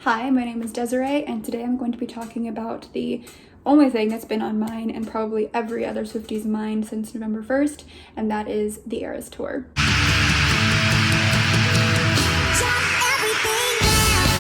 Hi, my name is Desiree, and today I'm going to be talking about the only thing that's been on mine and probably every other Swifties' mind since November 1st, and that is the Eras Tour.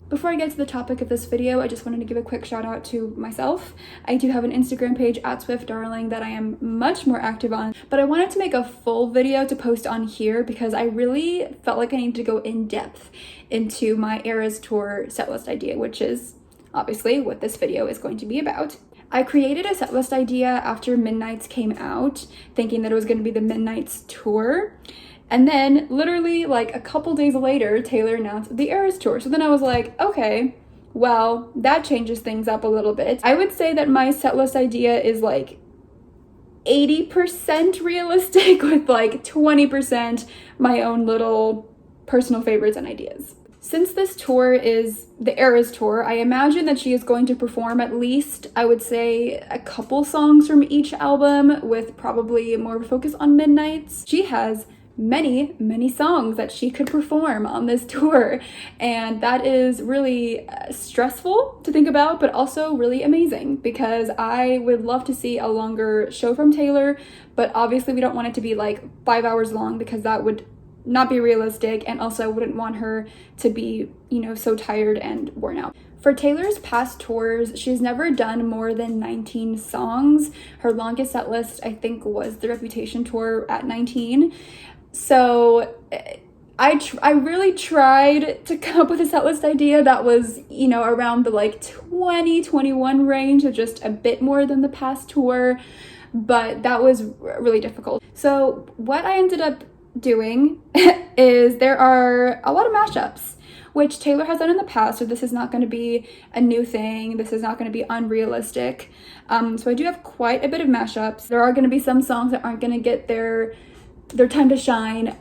Before I get to the topic of this video, I just wanted to give a quick shout out to myself. I do have an Instagram page at SwiftDarling that I am much more active on, but I wanted to make a full video to post on here because I really felt like I needed to go in depth into my Eras Tour setlist idea, which is obviously what this video is going to be about. I created a setlist idea after Midnights came out, thinking that it was going to be the Midnights tour. And then literally like a couple days later, Taylor announced the Eras Tour. So then I was like, okay, well, that changes things up a little bit. I would say that my setlist idea is like 80% realistic with like 20% my own little personal favorites and ideas. Since this tour is the Eras Tour, I imagine that she is going to perform at least, I would say, a couple songs from each album with probably more of a focus on Midnights. She has many songs that she could perform on this tour, and that is really stressful to think about, but also really amazing because I would love to see a longer show from Taylor, but obviously we don't want it to be like 5 hours long because that would not be realistic, and also I wouldn't want her to be, so tired and worn out. For Taylor's past tours, she's never done more than 19 songs. Her longest set list, I think, was the Reputation tour at 19. So I really tried to come up with a setlist idea that was, around the like 21 range, so just a bit more than the past tour, but that was really difficult. So what I ended up doing is there are a lot of mashups, which Taylor has done in the past, so this is not going to be a new thing. This is not going to be unrealistic. So I do have quite a bit of mashups. There are going to be some songs that aren't going to get their time to shine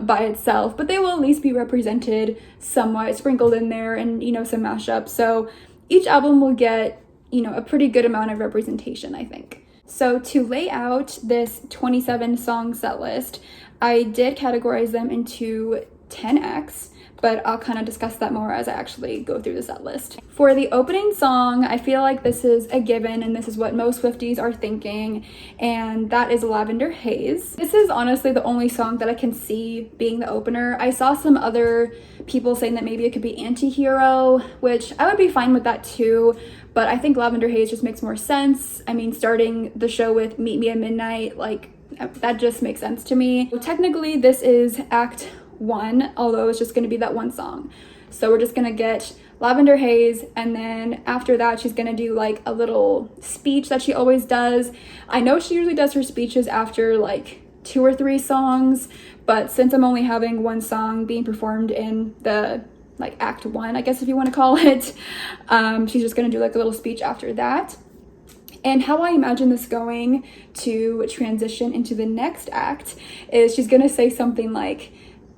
by itself, but they will at least be represented somewhat, sprinkled in there, and some mashups. So each album will get a pretty good amount of representation, I think. So to lay out this 27 song set list, I did categorize them into 10 acts, but I'll kind of discuss that more as I actually go through the set list. For the opening song, I feel like this is a given, and this is what most Swifties are thinking, and that is Lavender Haze. This is honestly the only song that I can see being the opener. I saw some other people saying that maybe it could be Anti-Hero, which I would be fine with that too, but I think Lavender Haze just makes more sense. I mean, starting the show with Meet Me at Midnight, like, that just makes sense to me. So technically, this is Act 1, although it's just going to be that one song. So we're just going to get Lavender Haze, and then after that she's going to do like a little speech that she always does. I know she usually does her speeches after like 2 or 3 songs, but since I'm only having one song being performed in the like Act 1, I guess if you want to call it, she's just going to do like a little speech after that. And how I imagine this going to transition into the next act is she's going to say something like,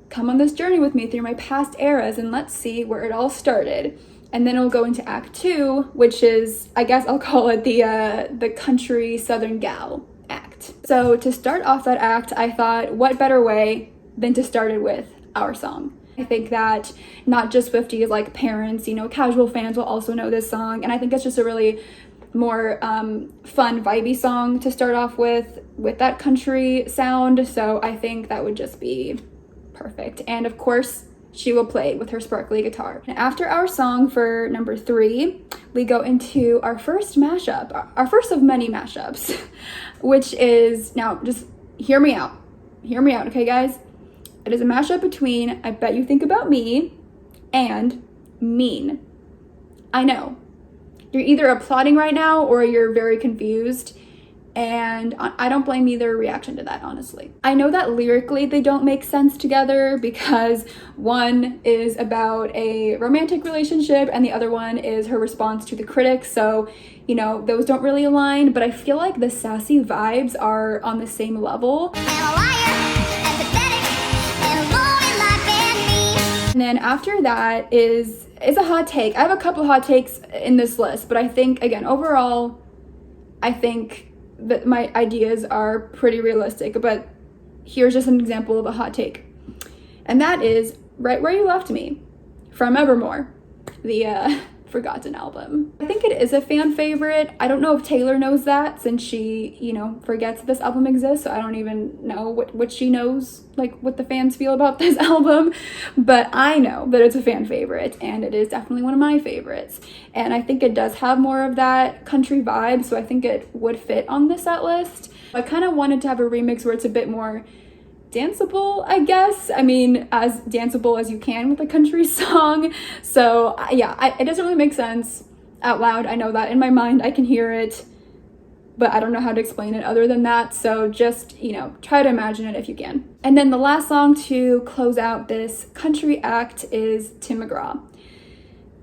"Come on this journey with me through my past eras and let's see where it all started." And then it'll go into Act 2, which is, I guess I'll call it the country Southern gal act. So to start off that act, I thought, what better way than to start it with our song? I think that not just Swifties, like parents, casual fans will also know this song, and I think it's just a really more fun, vibey song to start off with that country sound. So I think that would just be perfect. And of course, she will play with her sparkly guitar. And after our song for number 3, we go into our first mashup, our first of many mashups, which is, now just hear me out, okay guys? It is a mashup between I Bet You Think About Me and Mean. I know, you're either applauding right now or you're very confused, and I don't blame either reaction to that, honestly. I know that lyrically they don't make sense together because one is about a romantic relationship and the other one is her response to the critics, so those don't really align, but I feel like the sassy vibes are on the same level. And then after that is a hot take. I have a couple of hot takes in this list, but I think, again, overall, I think that my ideas are pretty realistic, but here's just an example of a hot take. And that is Right Where You Left Me from Evermore. the Forgotten album. I think it is a fan favorite. I don't know if Taylor knows that, since she, you know, forgets this album exists, so I don't even know what she knows, like what the fans feel about this album, but I know that it's a fan favorite, and it is definitely one of my favorites, and I think it does have more of that country vibe, so I think it would fit on the set list. I kind of wanted to have a remix where it's a bit more danceable, I guess. I mean, as danceable as you can with a country song. So yeah, it doesn't really make sense out loud. I know that in my mind I can hear it, but I don't know how to explain it other than that. So just, you know, try to imagine it if you can. And then the last song to close out this country act is Tim McGraw.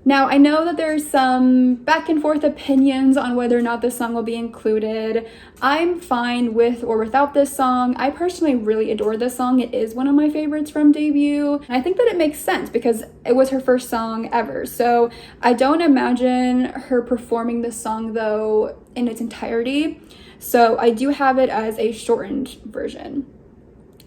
Now, I know that there's some back and forth opinions on whether or not this song will be included. I'm fine with or without this song. I personally really adore this song. It is one of my favorites from debut. And I think that it makes sense because it was her first song ever. So I don't imagine her performing this song, though, in its entirety. So I do have it as a shortened version.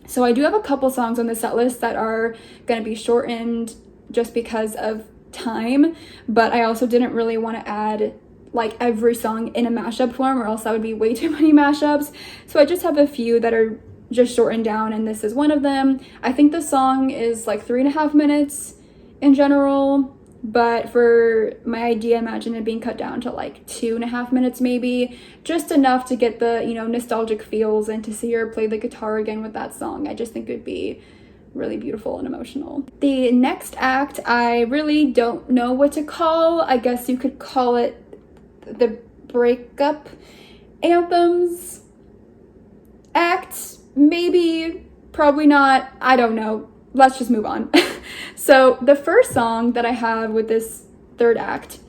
So I do have a couple songs on the set list that are going to be shortened just because of time, but I also didn't really want to add like every song in a mashup form, or else that would be way too many mashups. So I just have a few that are just shortened down, and this is one of them. I think the song is like 3.5 minutes in general, but for my idea, imagine it being cut down to like 2.5 minutes maybe, just enough to get the, you know, nostalgic feels and to see her play the guitar again with that song. I just think it would be really beautiful and emotional. The next act, I really don't know what to call. I guess you could call it the breakup anthems act, maybe, probably not, I don't know. Let's just move on. So the first song that I have with this third act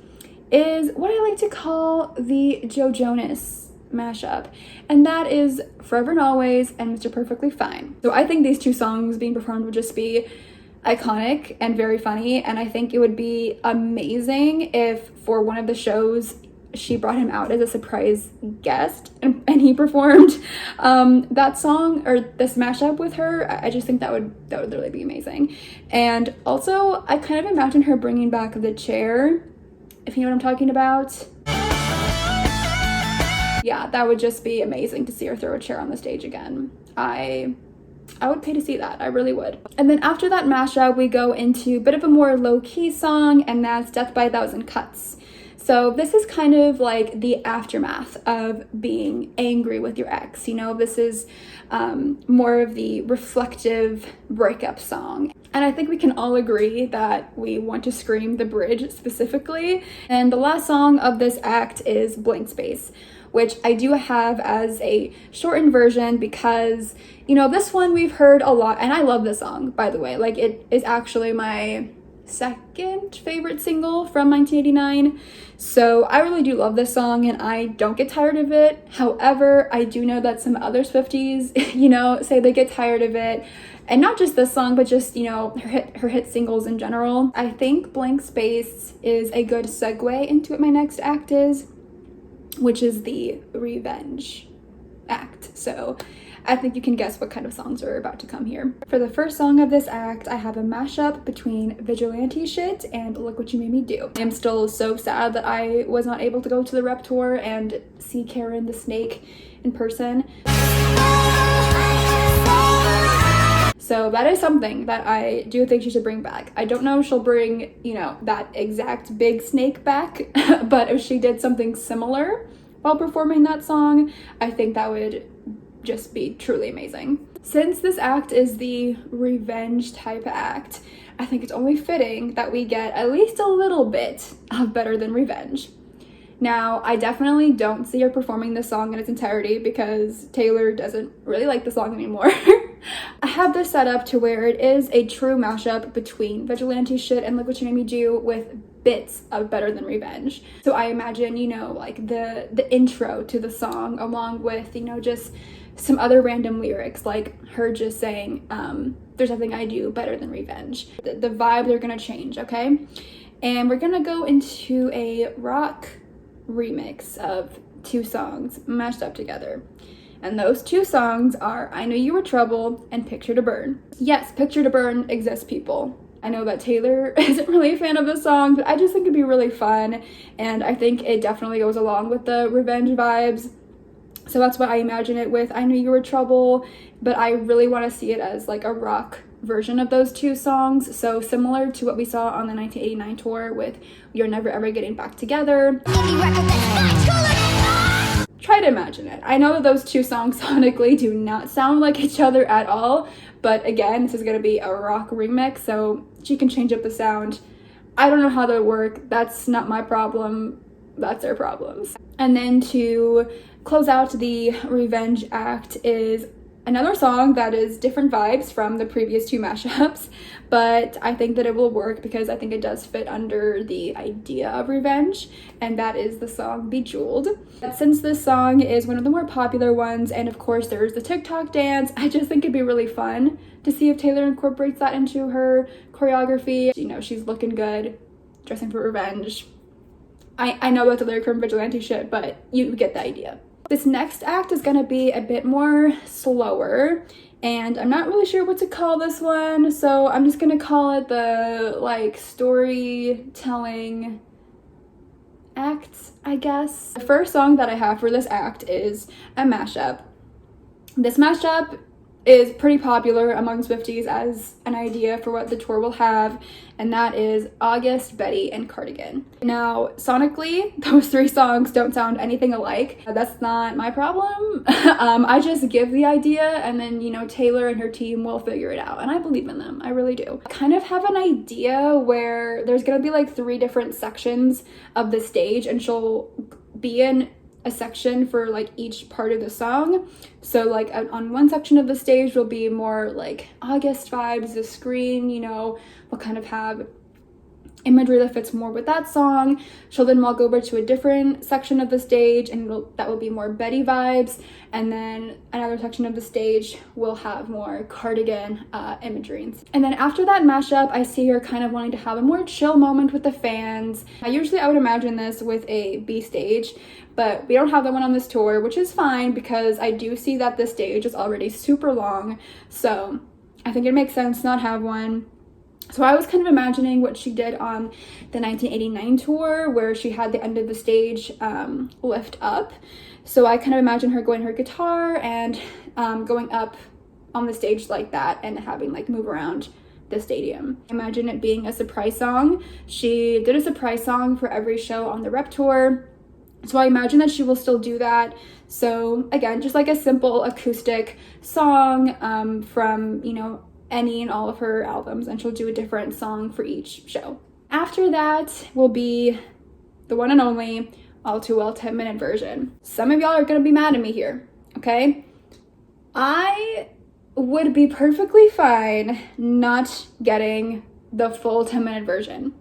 is what I like to call the Joe Jonas mashup, and that is Forever and Always and Mr. Perfectly Fine. So I think these two songs being performed would just be iconic and very funny, and I think it would be amazing if for one of the shows she brought him out as a surprise guest and he performed that song or this mashup with her. I just think that would literally be amazing. And also I kind of imagine her bringing back the chair, if you know what I'm talking about. Yeah, that would just be amazing to see her throw a chair on the stage again. I would pay to see that. I really would. And then after that mashup, we go into a bit of a more low-key song, and that's Death by a Thousand Cuts. So this is kind of like the aftermath of being angry with your ex. You know, this is more of the reflective breakup song. And I think we can all agree that we want to scream the bridge specifically. And the last song of this act is Blank Space, which I do have as a shortened version because, you know, this one we've heard a lot, and I love this song, by the way. Like, it is actually my second favorite single from 1989, so I really do love this song, and I don't get tired of it. However, I do know that some other Swifties, you know, say they get tired of it, and not just this song, but just, you know, her hit singles in general. I think Blank Space is a good segue into what my next act is, which is the revenge act. So I think you can guess what kind of songs are about to come here. For the first song of this act, I have a mashup between Vigilante Shit and Look What You Made Me Do. I'm still so sad that I was not able to go to the rep tour and see Karen the Snake in person. So that is something that I do think she should bring back. I don't know if she'll bring, you know, that exact big snake back, but if she did something similar while performing that song, I think that would just be truly amazing. Since this act is the revenge type act, I think it's only fitting that we get at least a little bit of Better Than Revenge. Now, I definitely don't see her performing this song in its entirety because Taylor doesn't really like the song anymore. I have this set up to where it is a true mashup between Vigilante Shit and Look What You Made Me Do with bits of Better Than Revenge. So I imagine, you know, like the intro to the song along with, you know, just some other random lyrics, like her just saying, there's nothing I do better than revenge. The vibe, they're gonna change, okay? And we're gonna go into a rock remix of two songs mashed up together. And those two songs are I Knew You Were Trouble and Picture to Burn. Yes, Picture to Burn exists, people. I know that Taylor isn't really a fan of the song, but I just think it'd be really fun, and I think it definitely goes along with the revenge vibes. So that's what I imagine it with I Knew You Were Trouble, but I really want to see it as like a rock version of those two songs. So similar to what we saw on the 1989 tour with You're Never Ever Getting Back Together. Try to imagine it. I know that those two songs sonically do not sound like each other at all, but again, this is going to be a rock remix, so she can change up the sound. I don't know how that would work. That's not my problem. That's their problems. And then to close out the revenge act is another song that is different vibes from the previous two mashups, but I think that it will work because I think it does fit under the idea of revenge, and that is the song Bejeweled. Since this song is one of the more popular ones, and of course there's the TikTok dance, I just think it'd be really fun to see if Taylor incorporates that into her choreography. You know, she's looking good, dressing for revenge. I know that's a lyric from Vigilante shit, but you get the idea. This next act is gonna be a bit more slower, and I'm not really sure what to call this one, so I'm just gonna call it the like storytelling act, I guess. The first song that I have for this act is a mashup. This mashup is pretty popular among Swifties as an idea for what the tour will have, and that is August, Betty, and Cardigan. Now, sonically, those three songs don't sound anything alike. That's not my problem. I just give the idea, and then, you know, Taylor and her team will figure it out, and I believe in them. I really do. I kind of have an idea where there's gonna be like 3 different sections of the stage, and she'll be in a section for like each part of the song. So like on one section of the stage will be more like August vibes, the screen, you know, will kind of have imagery that fits more with that song. She'll then walk over to a different section of the stage, and that will be more Betty vibes, and then another section of the stage will have more Cardigan imagery. And then after that mashup, I see her kind of wanting to have a more chill moment with the fans. I would imagine this with a B stage, but we don't have that one on this tour, which is fine because I do see that this stage is already super long, so I think it makes sense to not have one. So I was kind of imagining what she did on the 1989 tour, where she had the end of the stage lift up. So I kind of imagine her going her guitar and going up on the stage like that and having like move around the stadium. Imagine it being a surprise song. She did a surprise song for every show on the Rep tour, so I imagine that she will still do that. So again, just like a simple acoustic song from, you know, any and all of her albums, and she'll do a different song for each show. After that will be the one and only All Too Well 10-minute version. Some of y'all are gonna be mad at me here, okay? I would be perfectly fine not getting the full 10-minute version.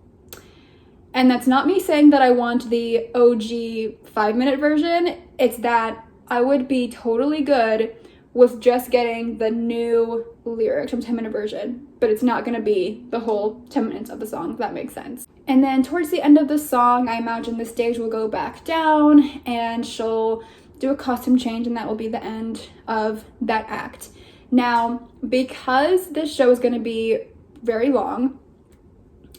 And that's not me saying that I want the OG 5-minute version. It's that I would be totally good with just getting the new lyrics from 10-minute version, but it's not gonna be the whole 10 minutes of the song, if that makes sense. And then towards the end of the song, I imagine the stage will go back down and she'll do a costume change, and that will be the end of that act. Now, because this show is gonna be very long,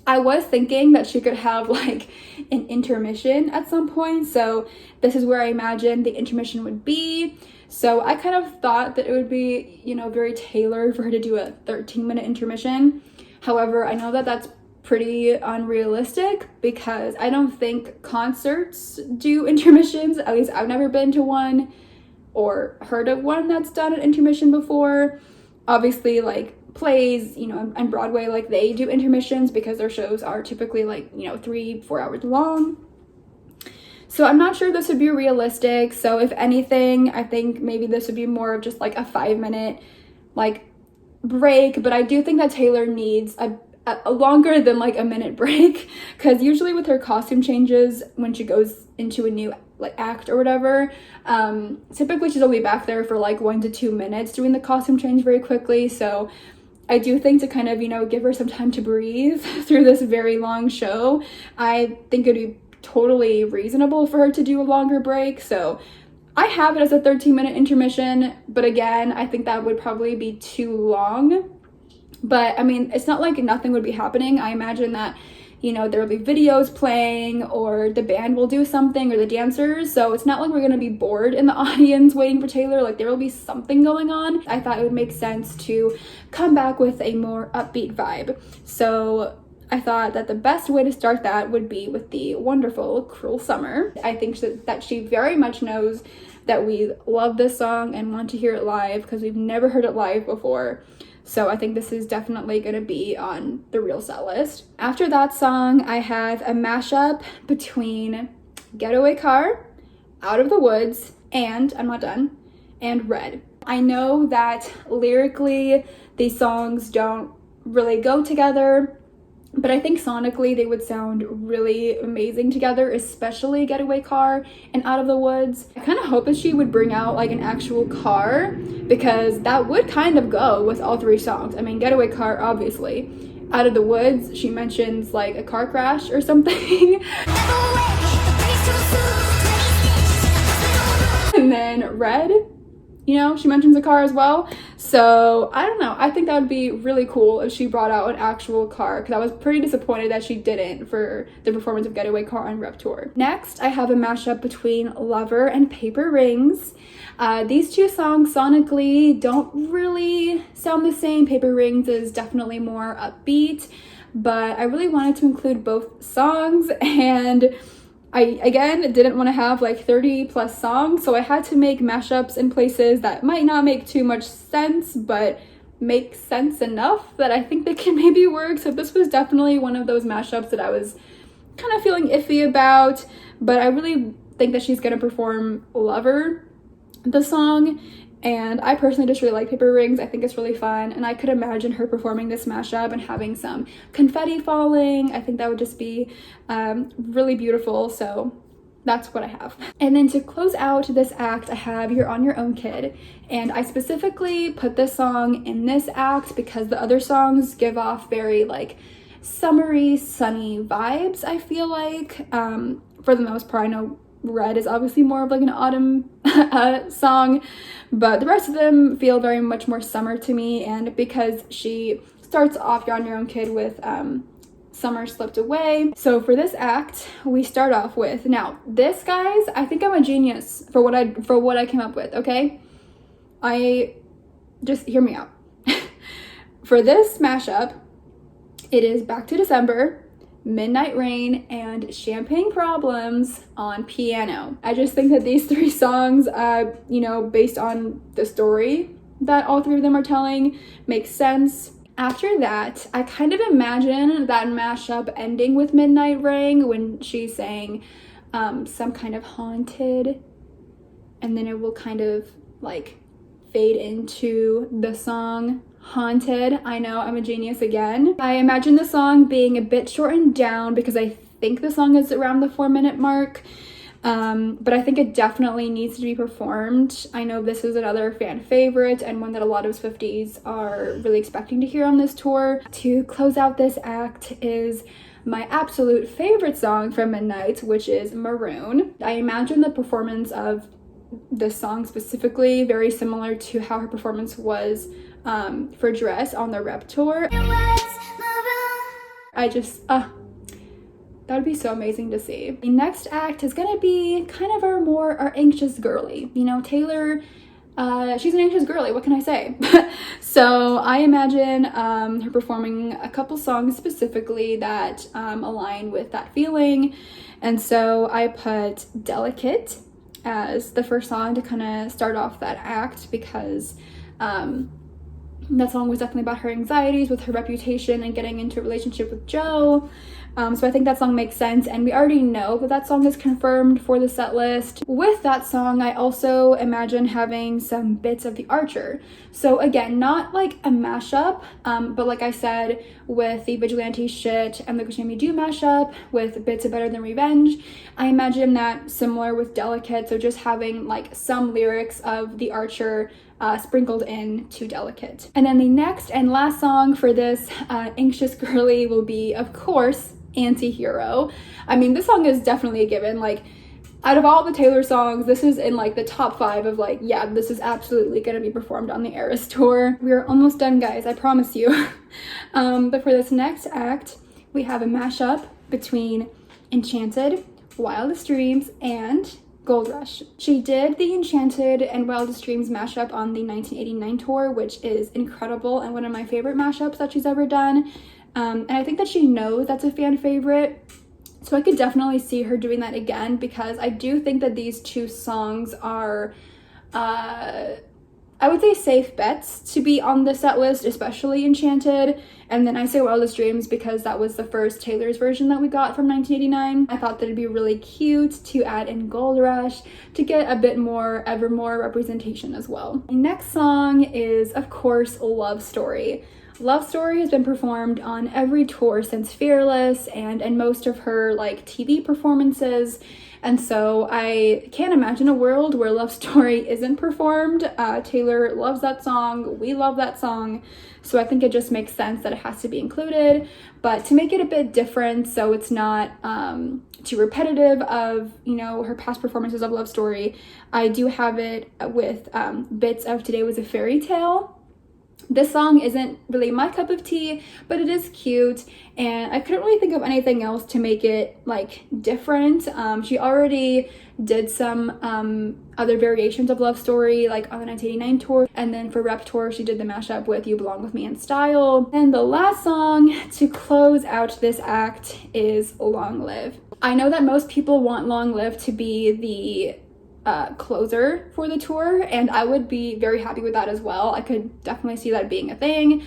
I was thinking that she could have like an intermission at some point, so this is where I imagine the intermission would be. So I kind of thought that it would be, you know, very Taylor for her to do a 13-minute intermission. However, I know that that's pretty unrealistic because I don't think concerts do intermissions. At least I've never been to one or heard of one that's done an intermission before. Obviously, like plays, you know, and Broadway, like they do intermissions because their shows are typically like, you know, 3-4 hours long. So I'm not sure this would be realistic. So if anything, I think maybe this would be more of just like a 5-minute like break. But I do think that Taylor needs a longer than like a minute break, because usually with her costume changes when she goes into a new like act or whatever, typically she's only back there for like 1 to 2 minutes doing the costume change very quickly. So I do think to kind of, you know, give her some time to breathe through this very long show, I think it'd be totally reasonable for her to do a longer break. So I have it as a 13-minute intermission, but again, I think that would probably be too long. But I mean, it's not like nothing would be happening. I imagine that, you know, there will be videos playing, or the band will do something, or the dancers. So it's not like we're gonna be bored in the audience waiting for Taylor. Like, there will be something going on. I thought it would make sense to come back with a more upbeat vibe. So I thought that the best way to start that would be with the wonderful Cruel Summer. I think that she very much knows that we love this song and want to hear it live, because we've never heard it live before. So I think this is definitely going to be on the real set list. After that song, I have a mashup between Getaway Car, Out of the Woods, and I'm Not Done, and Red. I know that lyrically these songs don't really go together, but I think sonically they would sound really amazing together, especially Getaway Car and Out of the Woods. I kind of hope that she would bring out like an actual car, because that would kind of go with all three songs. I mean, Getaway Car, obviously. Out of the Woods, she mentions like a car crash or something. And then Red, you know, she mentions a car as well. So I don't know, I think that would be really cool if she brought out an actual car, because I was pretty disappointed that she didn't for the performance of Getaway Car on Rep Tour. Next, I have a mashup between Lover and Paper Rings. These two songs sonically don't really sound the same. Paper Rings is definitely more upbeat, but I really wanted to include both songs, and I, again, didn't want to have like 30 plus songs, so I had to make mashups in places that might not make too much sense, but make sense enough that I think they can maybe work. So this was definitely one of those mashups that I was kind of feeling iffy about, but I really think that she's going to perform Lover, the song, and I personally just really like Paper Rings. I think it's really fun, and I could imagine her performing this mashup and having some confetti falling. I think that would just be really beautiful, so that's what I have. And then to close out this act, I have You're on Your Own, Kid, and I specifically put this song in this act because the other songs give off very like summery, sunny vibes, I feel like. For the most part, I know Red is obviously more of like an autumn song, but the rest of them feel very much more summer to me. And because she starts off You're on Your Own, Kid with Summer Slipped Away. So for this act, we start off with, now this, guys, I think I'm a genius for what I came up with, okay? I just hear me out. For this mashup, it is Back to December, Midnight Rain, and Champagne Problems on piano. I just think that these three songs, you know, based on the story that all three of them are telling, makes sense. After that, I kind of imagine that mashup ending with Midnight Rain when she's saying some kind of haunted, and then it will kind of like fade into the song Haunted. I know, I'm a genius again. I imagine the song being a bit shortened down because I think the song is around the 4-minute mark, but I think it definitely needs to be performed. I know this is another fan favorite and one that a lot of Swifties are really expecting to hear on this tour. To close out this act is my absolute favorite song from Midnight, which is Maroon. I imagine the performance of this song specifically very similar to how her performance was for Dress on the Rep Tour. I just, that would be so amazing to see. The next act is gonna be kind of our anxious girly. You know, Taylor, she's an anxious girly, what can I say? So I imagine her performing a couple songs specifically that align with that feeling. And so I put Delicate as the first song to kind of start off that act, because that song was definitely about her anxieties with her reputation and getting into a relationship with Joe. So I think that song makes sense, and we already know that that song is confirmed for the set list. With that song, I also imagine having some bits of The Archer. So again, not like a mashup, but like I said, with the Vigilante Shit and the Christian Me Do mashup with bits of Better Than Revenge, I imagine that similar with Delicate, so just having like some lyrics of The Archer sprinkled in to Delicate. And then the next and last song for this anxious girly will be, of course, Anti-Hero. I mean, this song is definitely a given. Like, Out of all the Taylor songs, this is in like the top 5 of like, yeah, this is absolutely gonna be performed on the Eras tour. We're almost done, guys, I promise you. But for this next act, we have a mashup between Enchanted, Wildest Dreams, and Gold Rush. She did the Enchanted and Wildest Dreams mashup on the 1989 tour, which is incredible and one of my favorite mashups that she's ever done. And I think that she knows that's a fan favorite. So I could definitely see her doing that again, because I do think that these two songs are, I would say, safe bets to be on the set list, especially Enchanted. And then I say Wildest Dreams because that was the first Taylor's version that we got from 1989. I thought that it'd be really cute to add in Gold Rush to get a bit more Evermore representation as well. The next song is, of course, Love Story. Love Story has been performed on every tour since Fearless and in most of her like TV performances. And so I can't imagine a world where Love Story isn't performed. Taylor loves that song. We love that song. So I think it just makes sense that it has to be included. But to make it a bit different so it's not too repetitive of, you know, her past performances of Love Story, I do have it with bits of Today Was a Fairy Tale. This song isn't really my cup of tea, but it is cute, and I couldn't really think of anything else to make it like different. She already did some other variations of Love Story like on the 1989 tour, and then for Rep Tour she did the mashup with You Belong With Me in Style. And the last song to close out this act is Long Live. I know that most people want Long Live to be the closer for the tour, and I would be very happy with that as well. I could definitely see that being a thing,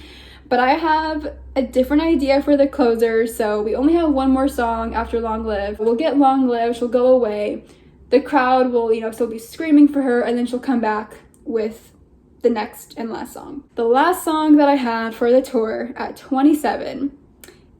but I have a different idea for the closer. So we only have one more song after Long Live. We'll get Long Live, she'll go away, the crowd will, you know, still be screaming for her, and then she'll come back with the next and last song. The last song that I have for the tour at 27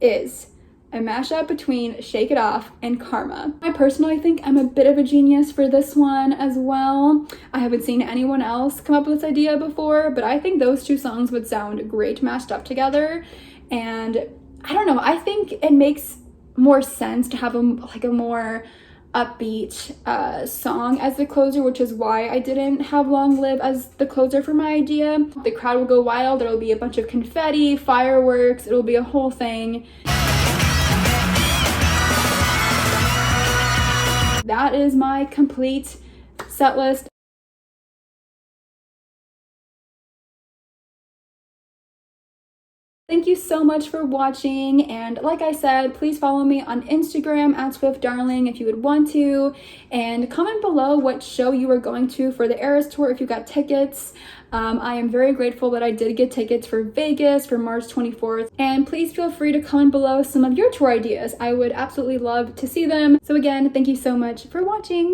is a mashup between Shake It Off and Karma. I personally think I'm a bit of a genius for this one as well. I haven't seen anyone else come up with this idea before, but I think those two songs would sound great mashed up together. And I don't know, I think it makes more sense to have a more upbeat song as the closer, which is why I didn't have Long Live as the closer for my idea. The crowd will go wild, there'll be a bunch of confetti, fireworks, it'll be a whole thing. That is my complete set list. Thank you so much for watching, and like I said, please follow me on Instagram at SwiftDarling if you would want to, and comment below what show you are going to for the Eras Tour if you got tickets. I am very grateful that I did get tickets for Vegas for March 24th, and please feel free to comment below some of your tour ideas. I would absolutely love to see them. So again, thank you so much for watching.